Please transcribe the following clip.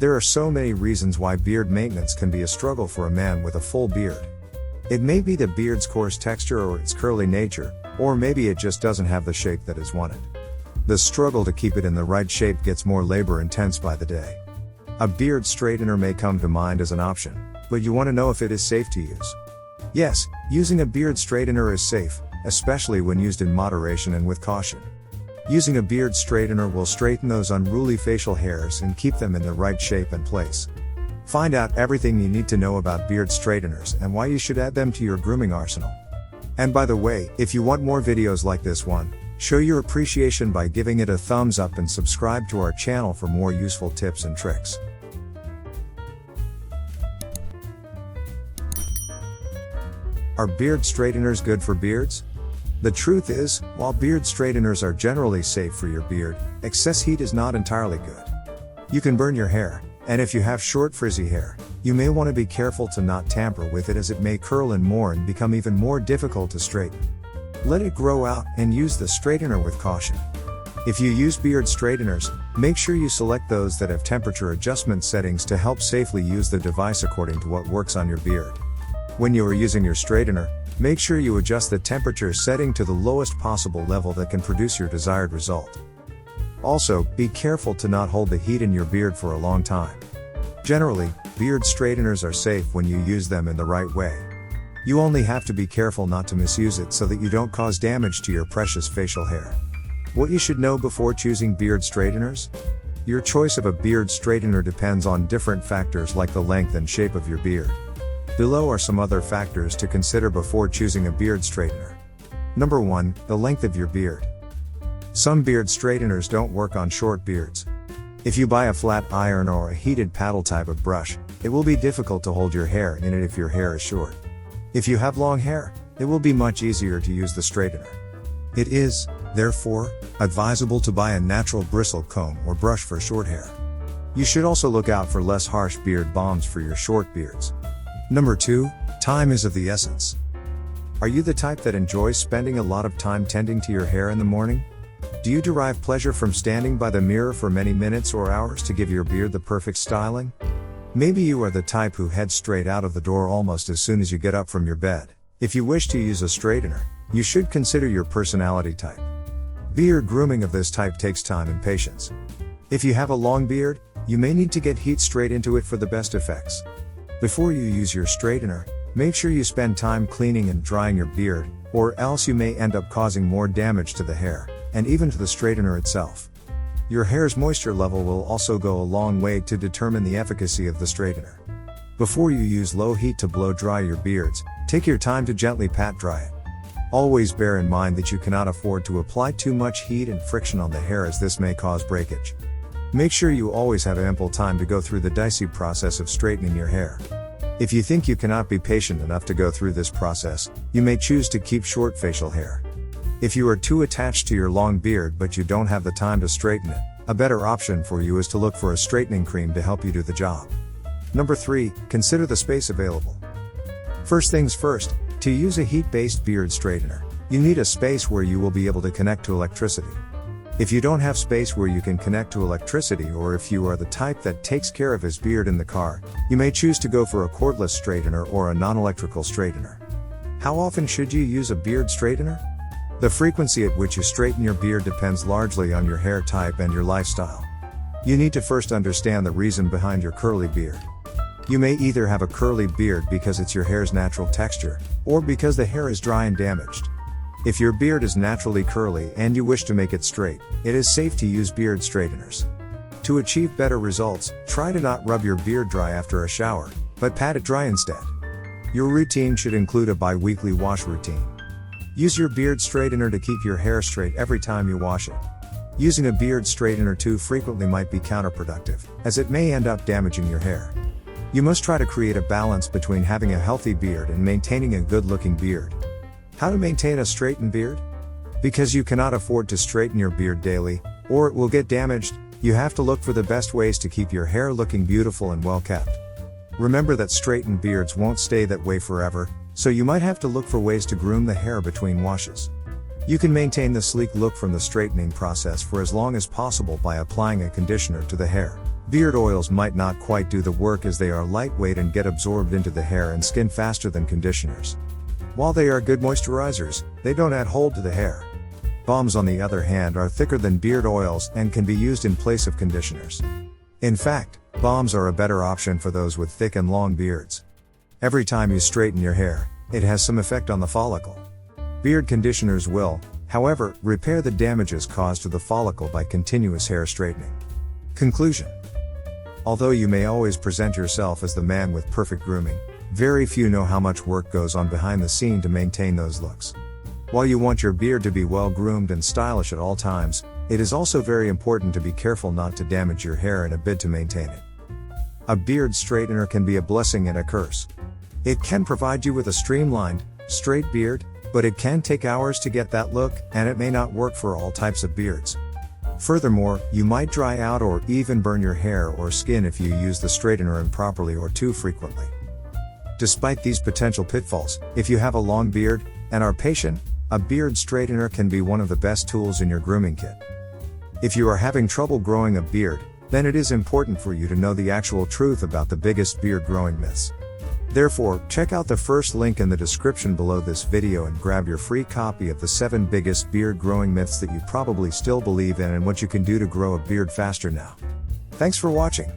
There are so many reasons why beard maintenance can be a struggle for a man with a full beard. It may be the beard's coarse texture or its curly nature, or maybe it just doesn't have the shape that is wanted. The struggle to keep it in the right shape gets more labor intense by the day. A beard straightener may come to mind as an option, but you want to know if it is safe to use. Yes, using a beard straightener is safe, especially when used in moderation and with caution. Using a beard straightener will straighten those unruly facial hairs and keep them in the right shape and place. Find out everything you need to know about beard straighteners and why you should add them to your grooming arsenal. And by the way, if you want more videos like this one, show your appreciation by giving it a thumbs up and subscribe to our channel for more useful tips and tricks. Are beard straighteners good for beards? The truth is, while beard straighteners are generally safe for your beard, excess heat is not entirely good. You can burn your hair, and if you have short frizzy hair, you may want to be careful to not tamper with it as it may curl in more and become even more difficult to straighten. Let it grow out and use the straightener with caution. If you use beard straighteners, make sure you select those that have temperature adjustment settings to help safely use the device according to what works on your beard. When you are using your straightener, make sure you adjust the temperature setting to the lowest possible level that can produce your desired result. Also, be careful to not hold the heat in your beard for a long time. Generally, beard straighteners are safe when you use them in the right way. You only have to be careful not to misuse it so that you don't cause damage to your precious facial hair. What you should know before choosing beard straighteners? Your choice of a beard straightener depends on different factors like the length and shape of your beard. Below are some other factors to consider before choosing a beard straightener. Number 1, the length of your beard. Some beard straighteners don't work on short beards. If you buy a flat iron or a heated paddle type of brush, it will be difficult to hold your hair in it if your hair is short. If you have long hair, it will be much easier to use the straightener. It is, therefore, advisable to buy a natural bristle comb or brush for short hair. You should also look out for less harsh beard balms for your short beards. Number 2, time is of the essence. Are you the type that enjoys spending a lot of time tending to your hair in the morning? Do you derive pleasure from standing by the mirror for many minutes or hours to give your beard the perfect styling? Maybe you are the type who heads straight out of the door almost as soon as you get up from your bed. If you wish to use a straightener, you should consider your personality type. Beard grooming of this type takes time and patience. If you have a long beard, you may need to get heat straight into it for the best effects. Before you use your straightener, make sure you spend time cleaning and drying your beard, or else you may end up causing more damage to the hair, and even to the straightener itself. Your hair's moisture level will also go a long way to determine the efficacy of the straightener. Before you use low heat to blow dry your beards, take your time to gently pat dry it. Always bear in mind that you cannot afford to apply too much heat and friction on the hair as this may cause breakage. Make sure you always have ample time to go through the dicey process of straightening your hair. If you think you cannot be patient enough to go through this process, you may choose to keep short facial hair. If you are too attached to your long beard but you don't have the time to straighten it, a better option for you is to look for a straightening cream to help you do the job. Number 3, consider the space available. First things first, to use a heat-based beard straightener, you need a space where you will be able to connect to electricity. If you don't have space where you can connect to electricity, or if you are the type that takes care of his beard in the car, you may choose to go for a cordless straightener or a non-electrical straightener. How often should you use a beard straightener? The frequency at which you straighten your beard depends largely on your hair type and your lifestyle. You need to first understand the reason behind your curly beard. You may either have a curly beard because it's your hair's natural texture, or because the hair is dry and damaged. If your beard is naturally curly and you wish to make it straight, it is safe to use beard straighteners. To achieve better results, try to not rub your beard dry after a shower, but pat it dry instead. Your routine should include a bi-weekly wash routine. Use your beard straightener to keep your hair straight every time you wash it. Using a beard straightener too frequently might be counterproductive, as it may end up damaging your hair. You must try to create a balance between having a healthy beard and maintaining a good-looking beard. How to maintain a straightened beard? Because you cannot afford to straighten your beard daily, or it will get damaged, you have to look for the best ways to keep your hair looking beautiful and well kept. Remember that straightened beards won't stay that way forever, so you might have to look for ways to groom the hair between washes. You can maintain the sleek look from the straightening process for as long as possible by applying a conditioner to the hair. Beard oils might not quite do the work as they are lightweight and get absorbed into the hair and skin faster than conditioners. While they are good moisturizers, they don't add hold to the hair. Balms on the other hand are thicker than beard oils and can be used in place of conditioners. In fact, balms are a better option for those with thick and long beards. Every time you straighten your hair, it has some effect on the follicle. Beard conditioners will, however, repair the damages caused to the follicle by continuous hair straightening. Conclusion. Although you may always present yourself as the man with perfect grooming, very few know how much work goes on behind the scene to maintain those looks. While you want your beard to be well groomed and stylish at all times, it is also very important to be careful not to damage your hair in a bid to maintain it. A beard straightener can be a blessing and a curse. It can provide you with a streamlined, straight beard, but it can take hours to get that look, and it may not work for all types of beards. Furthermore, you might dry out or even burn your hair or skin if you use the straightener improperly or too frequently. Despite these potential pitfalls, if you have a long beard and are patient, a beard straightener can be one of the best tools in your grooming kit. If you are having trouble growing a beard, then it is important for you to know the actual truth about the biggest beard growing myths. Therefore, check out the first link in the description below this video and grab your free copy of the 7 biggest beard growing myths that you probably still believe in and what you can do to grow a beard faster now. Thanks for watching.